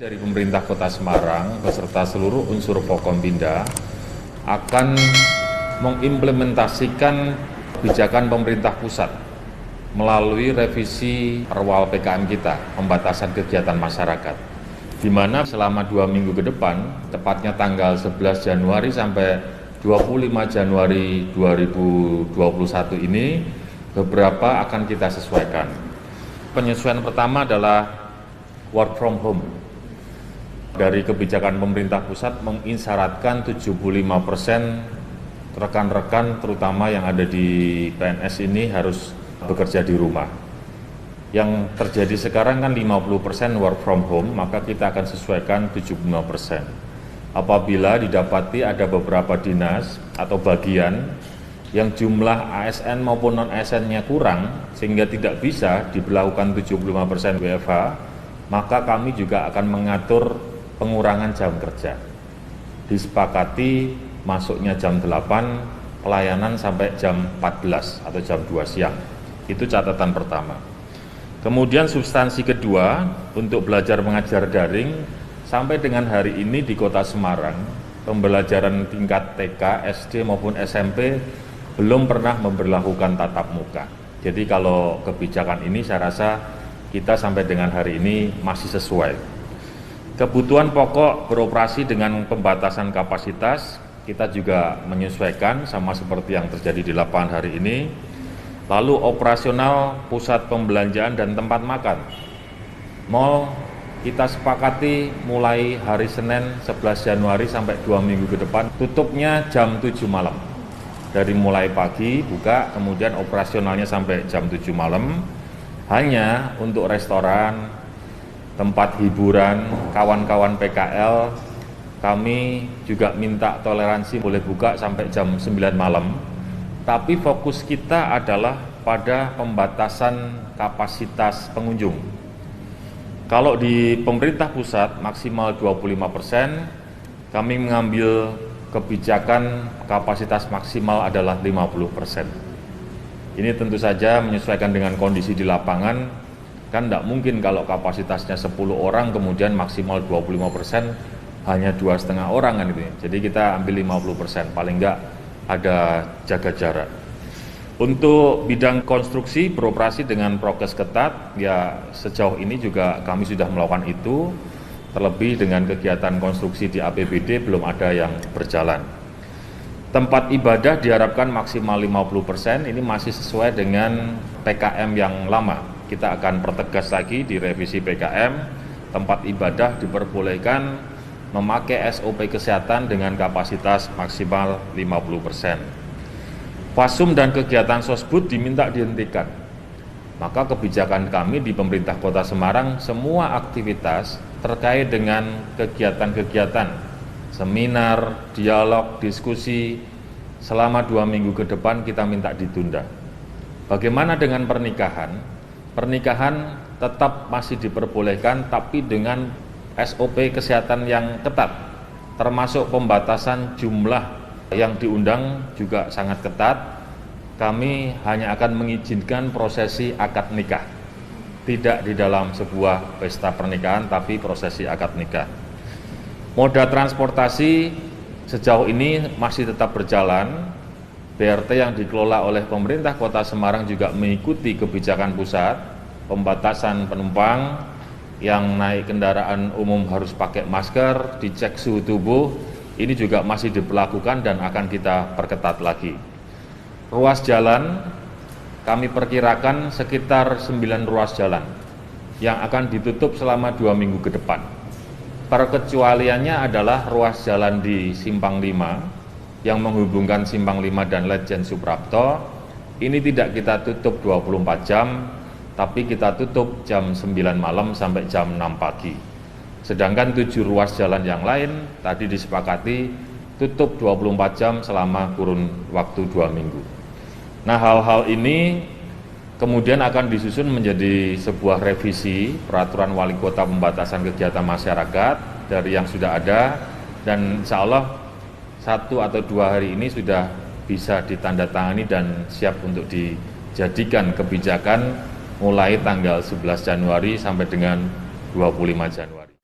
Dari pemerintah Kota Semarang beserta seluruh unsur Forkompinda akan mengimplementasikan kebijakan pemerintah pusat melalui revisi perwal PKM kita, pembatasan kegiatan masyarakat, di mana selama 2 minggu ke depan, tepatnya tanggal 11 Januari sampai 25 Januari 2021 ini, beberapa akan kita sesuaikan. Penyesuaian pertama adalah work from home. Dari kebijakan pemerintah pusat mengisyaratkan 75% rekan-rekan terutama yang ada di PNS ini harus bekerja di rumah. Yang terjadi sekarang kan 50% work from home, maka kita akan sesuaikan 75%. Apabila didapati ada beberapa dinas atau bagian yang jumlah ASN maupun non-ASN-nya kurang sehingga tidak bisa diberlakukan 75% WFH, maka kami juga akan mengatur pengurangan jam kerja. Disepakati masuknya jam 8, pelayanan sampai jam 14 atau jam 2 siang. Itu catatan pertama. Kemudian substansi kedua, untuk belajar mengajar daring, sampai dengan hari ini di Kota Semarang, pembelajaran tingkat TK, SD maupun SMP belum pernah memberlakukan tatap muka. Jadi kalau kebijakan ini saya rasa kita sampai dengan hari ini masih sesuai. Kebutuhan pokok beroperasi dengan pembatasan kapasitas, kita juga menyesuaikan sama seperti yang terjadi di lapangan hari ini. Lalu operasional pusat pembelanjaan dan tempat makan. Mal kita sepakati mulai hari Senin 11 Januari sampai 2 minggu ke depan, tutupnya jam 7 malam. Dari mulai pagi buka, kemudian operasionalnya sampai jam 7 malam, hanya untuk restoran, tempat hiburan, kawan-kawan PKL, kami juga minta toleransi boleh buka sampai jam 9 malam. Tapi fokus kita adalah pada pembatasan kapasitas pengunjung. Kalau di pemerintah pusat maksimal 25%, kami mengambil kebijakan kapasitas maksimal adalah 50%. Ini tentu saja menyesuaikan dengan kondisi di lapangan. Kan tidak mungkin kalau kapasitasnya 10 orang kemudian maksimal 25% hanya 2,5 orang kan itu. Jadi kita ambil 50%, paling enggak ada jaga jarak. Untuk bidang konstruksi beroperasi dengan prokes ketat, ya sejauh ini juga kami sudah melakukan itu, terlebih dengan kegiatan konstruksi di APBD belum ada yang berjalan. Tempat ibadah diharapkan maksimal 50%, ini masih sesuai dengan PKM yang lama. Kita akan pertegas lagi di revisi PKM, tempat ibadah diperbolehkan memakai SOP kesehatan dengan kapasitas maksimal 50%. Fasum dan kegiatan sosbud diminta dihentikan. Maka kebijakan kami di pemerintah Kota Semarang, semua aktivitas terkait dengan kegiatan-kegiatan, seminar, dialog, diskusi, selama 2 minggu ke depan kita minta ditunda. Bagaimana dengan pernikahan? Pernikahan tetap masih diperbolehkan, tapi dengan SOP kesehatan yang ketat, termasuk pembatasan jumlah yang diundang juga sangat ketat. Kami hanya akan mengizinkan prosesi akad nikah, tidak di dalam sebuah pesta pernikahan, tapi prosesi akad nikah. Moda transportasi sejauh ini masih tetap berjalan. BRT yang dikelola oleh pemerintah Kota Semarang juga mengikuti kebijakan pusat, pembatasan penumpang, yang naik kendaraan umum harus pakai masker, dicek suhu tubuh, ini juga masih diberlakukan dan akan kita perketat lagi. Ruas jalan, kami perkirakan sekitar 9 ruas jalan yang akan ditutup selama 2 minggu ke depan. Perkecualiannya adalah ruas jalan di Simpang 5, yang menghubungkan Simpang 5 dan Ledjen Suprapto, ini tidak kita tutup 24 jam, tapi kita tutup jam 9 malam sampai jam 6 pagi. Sedangkan 7 ruas jalan yang lain tadi disepakati tutup 24 jam selama kurun waktu 2 minggu. Nah, hal-hal ini kemudian akan disusun menjadi sebuah revisi peraturan wali kota pembatasan kegiatan masyarakat dari yang sudah ada, dan insya Allah 1 atau 2 hari ini sudah bisa ditandatangani dan siap untuk dijadikan kebijakan mulai tanggal 11 Januari sampai dengan 25 Januari.